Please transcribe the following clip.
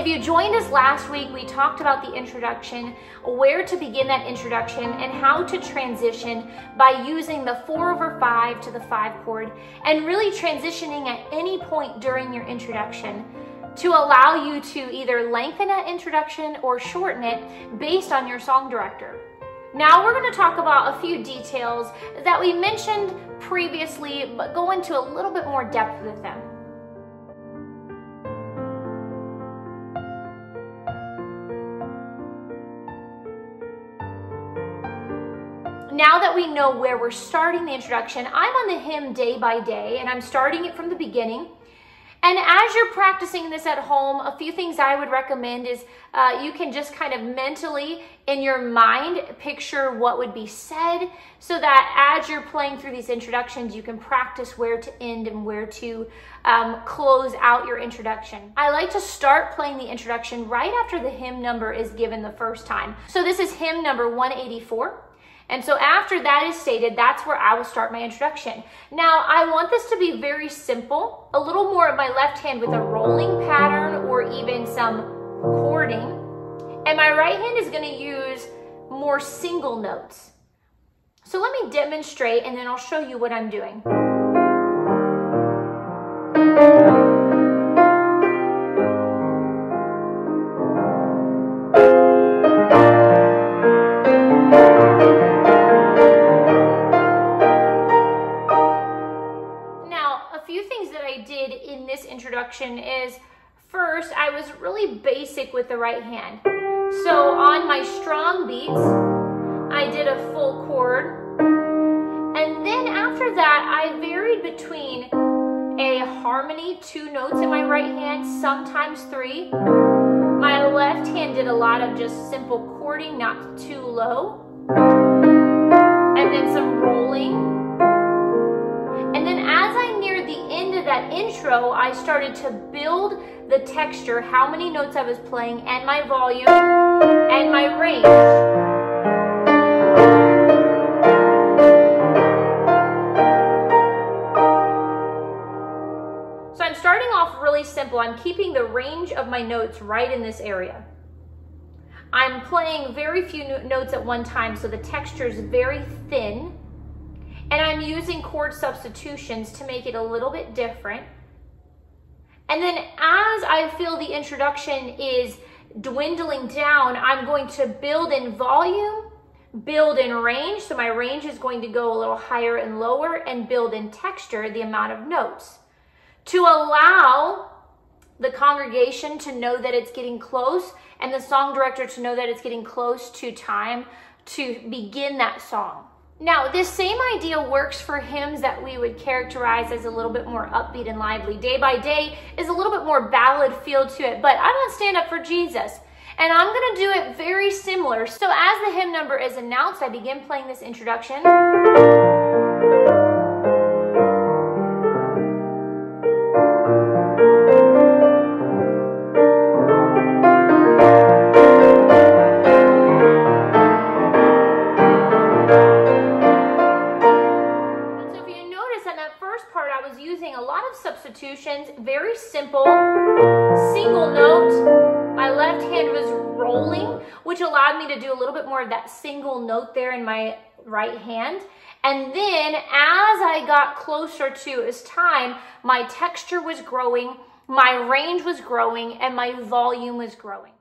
If you joined us last week, we talked about the introduction, where to begin that introduction, and how to transition by using the 4/5 to the 5 chord, and really transitioning at any point during your introduction to allow you to either lengthen that introduction or shorten it based on your song director. Now we're going to talk about a few details that we mentioned previously, but go into a little bit more depth with them. Now that we know where we're starting the introduction, I'm on the hymn day by day, and I'm starting it from the beginning. And as you're practicing this at home, a few things I would recommend is you can just kind of mentally, in your mind, picture what would be said so that as you're playing through these introductions, you can practice where to end and where to close out your introduction. I like to start playing the introduction right after the hymn number is given the first time. So this is hymn number 184. And so after that is stated, that's where I will start my introduction. Now, I want this to be very simple, a little more of my left hand with a rolling pattern or even some chording. And my right hand is going to use more single notes. So let me demonstrate, and then I'll show you what I'm doing. Introduction is, first, I was really basic with the right hand. So on my strong beats, I did a full chord. And then after that, I varied between a harmony, 2 notes in my right hand, sometimes 3. My left hand did a lot of just simple chording, not too low. And then some rolling. And then as I neared the end of that intro, I started to build the texture, how many notes I was playing, and my volume, and my range. So I'm starting off really simple. I'm keeping the range of my notes right in this area. I'm playing very few notes at one time, so the texture is very thin. And I'm using chord substitutions to make it a little bit different. And then as I feel the introduction is dwindling down, I'm going to build in volume, build in range. So my range is going to go a little higher and lower, and build in texture, the amount of notes, to allow the congregation to know that it's getting close, and the song director to know that it's getting close to time to begin that song. Now, this same idea works for hymns that we would characterize as a little bit more upbeat and lively. Day by Day is a little bit more ballad feel to it, but I'm going to stand up for Jesus. And I'm going to do it very similar. So as the hymn number is announced, I begin playing this introduction. Substitutions, very simple, single note. My left hand was rolling, which allowed me to do a little bit more of that single note there in my right hand. And then as I got closer to its time, my texture was growing, my range was growing, and my volume was growing.